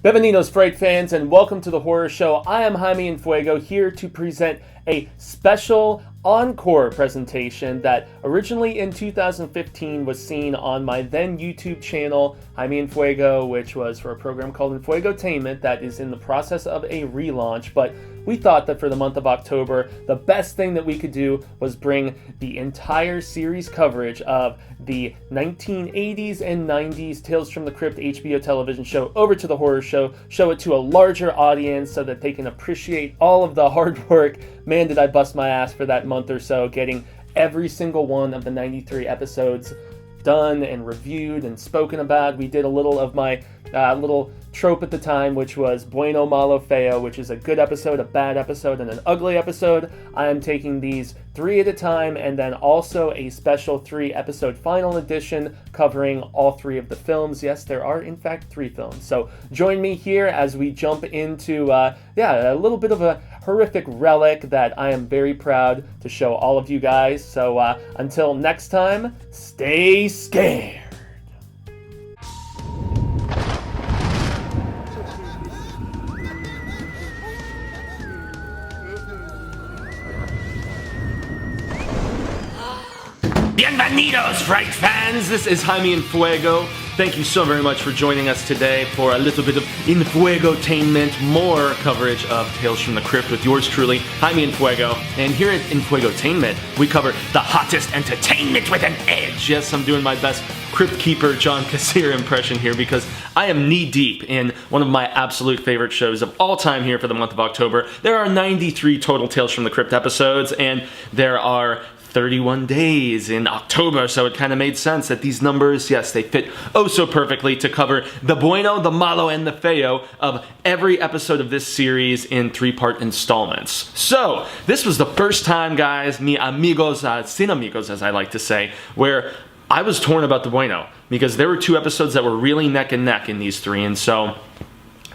Bienvenidos, Fright fans, and welcome to the horror show. I am Jaime En Fuego, here to present a special encore presentation that originally in 2015 was seen on my then YouTube channel, Jaime En Fuego, which was for a program called ENFUEGOTAINMENT that is in the process of a relaunch. But we thought that for the month of October, the best thing that we could do was bring the entire series coverage of the 1980s and 90s Tales from the Crypt HBO television show over to the horror show, show it to a larger audience so that they can appreciate all of the hard work. Man, did I bust my ass for that month or so, getting every single one of the 93 episodes done and reviewed and spoken about. We did a little of my little trope at the time, which was BUENO, MALO, FEO, which is a good episode, a bad episode, and an ugly episode. I am taking these 3 at a time, and then also a special 3-episode final edition covering all 3 of the films. Yes, there are in fact 3 films. So join me here as we jump into a little bit of a horrific relic that I am very proud to show all of you guys. So until next time, stay scared. Bienvenidos, Fright fans! This is Jaime En Fuego. Thank you so very much for joining us today for a little bit of ENFUEGOTAINMENT, more coverage of Tales from the Crypt with yours truly, Jaime En Fuego. And here at ENFUEGOTAINMENT, we cover the hottest entertainment with an edge. Yes, I'm doing my best Crypt Keeper John Kassir impression here because I am knee-deep in one of my absolute favorite shows of all time here for the month of October. There are 93 total Tales from the Crypt episodes, and there are 31 days in October, so it kind of made sense that these numbers, yes, they fit oh so perfectly to cover the Bueno, the Malo, and the Feo of every episode of this series in 3-part installments. So, this was the first time, guys, mi amigos, sin amigos, as I like to say, where I was torn about the Bueno, because there were 2 episodes that were really neck and neck in these 3, and so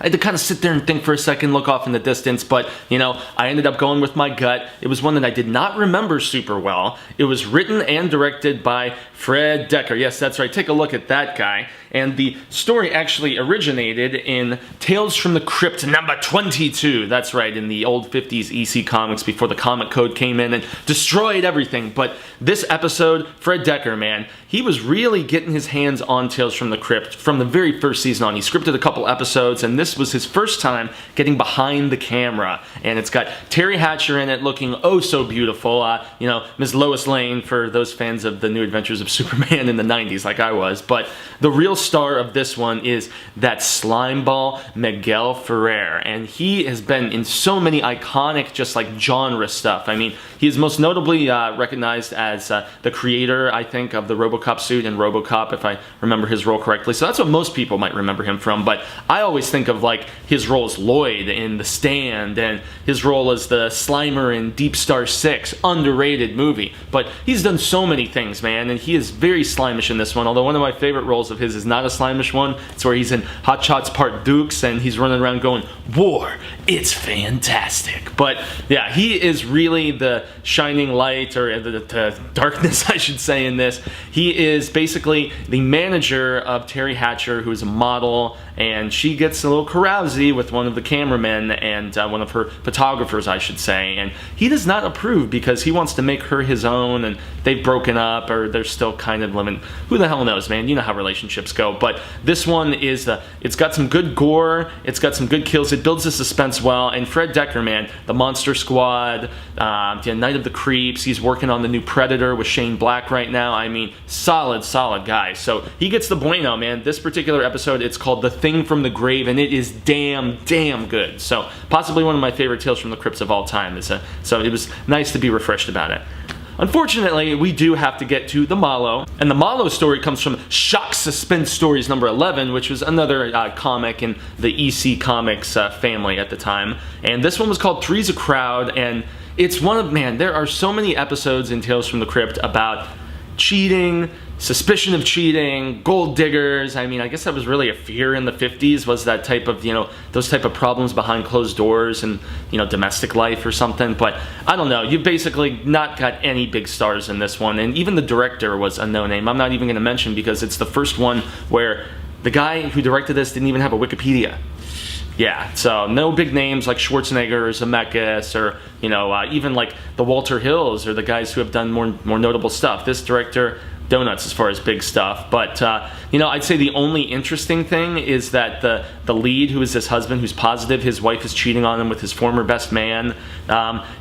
I had to kind of sit there and think for a second, look off in the distance, but, you know, I ended up going with my gut. It was one that I did not remember super well. It was written and directed by Fred Dekker. Yes, that's right. Take a look at that guy. And the story actually originated in Tales from the Crypt number 22. That's right, in the old 50s EC Comics before the comic code came in and destroyed everything. But this episode, Fred Dekker, man, he was really getting his hands on Tales from the Crypt from the very first season on. He scripted a couple episodes, and this was his first time getting behind the camera. And it's got Terry Hatcher in it looking oh so beautiful. You know, Ms. Lois Lane for those fans of the New Adventures of Superman in the 90s like I was. But the real star of this one is that slimeball Miguel Ferrer, and he has been in so many iconic just like genre stuff. I mean, he is most notably recognized as the creator, I think, of the RoboCop suit in RoboCop, if I remember his role correctly. So that's what most people might remember him from, but I always think of like his role as Lloyd in The Stand, and his role as the Slimer in Deep Star 6, underrated movie. But he's done so many things, man, and he is very slimish in this one, although one of my favorite roles of his is not a slimish one. It's where he's in Hot Shots Part Dukes, and he's running around going, "War, it's fantastic." But yeah, he is really the shining light, or the darkness, I should say, in this. He is basically the manager of Terry Hatcher, who is a model, and she gets a little carousy with one of the cameramen and one of her photographers, I should say, and he does not approve because he wants to make her his own, and they've broken up, or they're still kind of living, who the hell knows, man, you know how relationships go. But this one is, it's got some good gore, it's got some good kills, it builds the suspense well, and Fred Dekker, man, the Monster Squad, the Night of the Creeps, he's working on the new Predator with Shane Black right now. I mean, solid guy. So he gets the bueno, man. This particular episode, it's called The Thing from the Grave, and it is damn good. So possibly one of my favorite Tales from the Crypts of all time. So it was nice to be refreshed about it. Unfortunately, we do have to get to the Malo, and the Malo story comes from Shock Suspense Stories number 11, which was another comic in the EC Comics family at the time. And this one was called Three's a Crowd, and it's one of, man, there are so many episodes in Tales from the Crypt about cheating, suspicion of cheating, gold diggers. I mean, I guess that was really a fear in the 50s, was that type of, you know, those type of problems behind closed doors and, you know, domestic life or something. But I don't know, you've basically not got any big stars in this one, and even the director was a no-name. I'm not even going to mention because it's the first one where the guy who directed this didn't even have a Wikipedia. Yeah, so no big names like Schwarzenegger or Zemeckis or, you know, even like the Walter Hills or the guys who have done more notable stuff. This director, donuts as far as big stuff. But, you know, I'd say the only interesting thing is that the lead, who is this husband who's positive his wife is cheating on him with his former best man,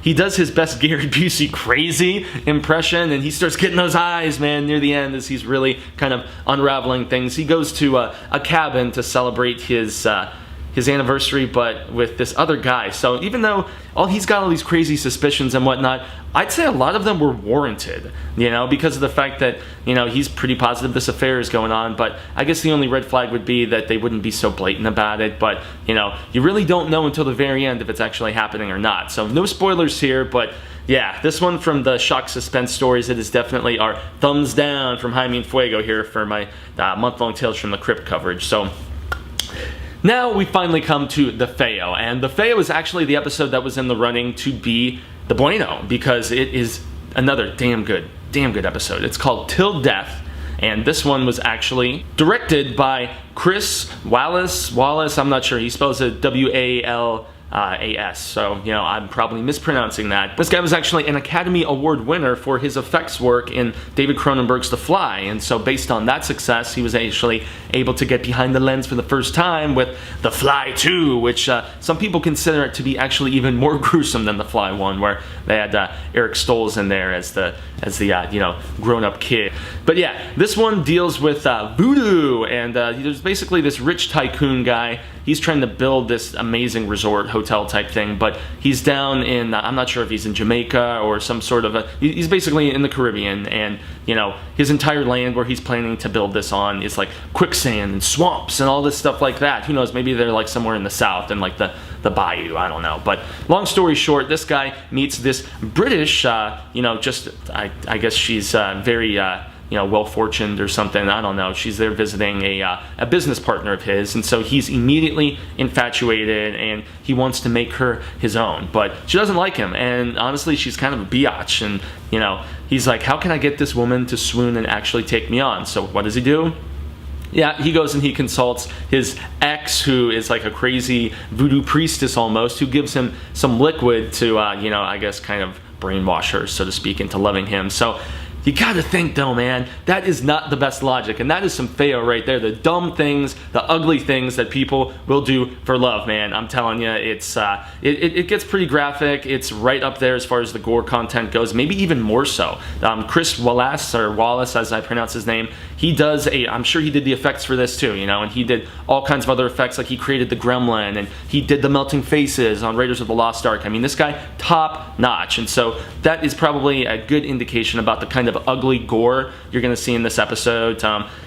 he does his best Gary Busey crazy impression, and he starts getting those eyes, man, near the end as he's really kind of unraveling things. He goes to a cabin to celebrate his anniversary, but with this other guy. So even though he's got all these crazy suspicions and whatnot, I'd say a lot of them were warranted, you know, because of the fact that, you know, he's pretty positive this affair is going on. But I guess the only red flag would be that they wouldn't be so blatant about it. But, you know, you really don't know until the very end if it's actually happening or not. So no spoilers here, but yeah, this one from the shock suspense stories, it is definitely our thumbs down from Jaime En Fuego here for my month-long Tales from the Crypt coverage. So now we finally come to the Feo, and the Feo is actually the episode that was in the running to be the Bueno, because it is another damn good episode. It's called Til Death, and this one was actually directed by Chris Wallace, I'm not sure, he spells it W-A-L-A-S, so, you know, I'm probably mispronouncing that. This guy was actually an Academy Award winner for his effects work in David Cronenberg's The Fly, and so based on that success, he was actually able to get behind the lens for the first time with The Fly 2, which some people consider it to be actually even more gruesome than The Fly 1, where they had Eric Stoltz in there as the you know, grown-up kid. But yeah, this one deals with voodoo, and there's basically this rich tycoon guy. He's trying to build this amazing resort hotel type thing, but he's down in, I'm not sure if he's in Jamaica or some sort of he's basically in the Caribbean, and, you know, his entire land where he's planning to build this on is like quicksand and swamps and all this stuff like that. Who knows, maybe they're like somewhere in the south in like the bayou, I don't know. But long story short, this guy meets this British, you know, just, I guess she's very, you know, well-fortuned or something, I don't know. She's there visiting a business partner of his, and so he's immediately infatuated, and he wants to make her his own. But she doesn't like him, and honestly, she's kind of a biatch, and, you know, he's like, how can I get this woman to swoon and actually take me on? So what does he do? Yeah, he goes and he consults his ex, who is like a crazy voodoo priestess almost, who gives him some liquid to, you know, I guess kind of brainwash her, so to speak, into loving him. So you gotta think though, man, that is not the best logic, and that is some Feo right there. The dumb things, the ugly things that people will do for love, man. I'm telling you, it's it gets pretty graphic. It's right up there as far as the gore content goes, maybe even more so. Chris Wallace, or Wallace as I pronounce his name, he does I'm sure he did the effects for this too, you know, and he did all kinds of other effects, like he created the gremlin, and he did the melting faces on Raiders of the Lost Ark. I mean, this guy, top notch, and so that is probably a good indication about the kind of ugly gore you're going to see in this episode,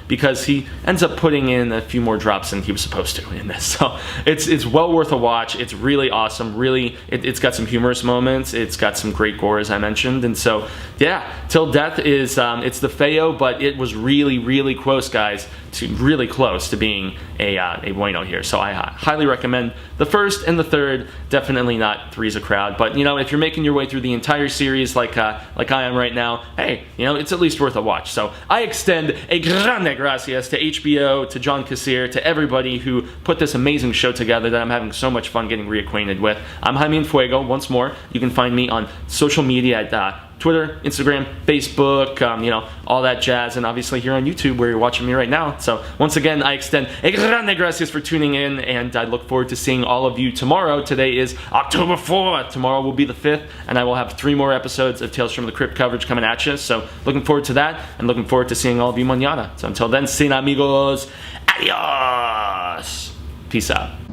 because he ends up putting in a few more drops than he was supposed to in this. So it's well worth a watch. It's really awesome. Really, it's got some humorous moments. It's got some great gore, as I mentioned. And so, yeah, Til Death is it's the Feo, but it was really close, guys, really close to being a bueno here. So I highly recommend the first and the third. Definitely not Three's a Crowd, but, you know, if you're making your way through the entire series like I am right now, hey, you know, it's at least worth a watch. So I extend a grande gracias to HBO, to John Kassir, to everybody who put this amazing show together that I'm having so much fun getting reacquainted with. I'm Jaime En Fuego. Once more, you can find me on social media at Twitter, Instagram, Facebook, you know, all that jazz, and obviously here on YouTube where you're watching me right now. So once again, I extend a grande gracias for tuning in, and I look forward to seeing all of you tomorrow. Today is October 4th. Tomorrow will be the 5th, and I will have 3 more episodes of Tales from the Crypt coverage coming at you. So looking forward to that, and looking forward to seeing all of you mañana. So until then, sin amigos, adios. Peace out.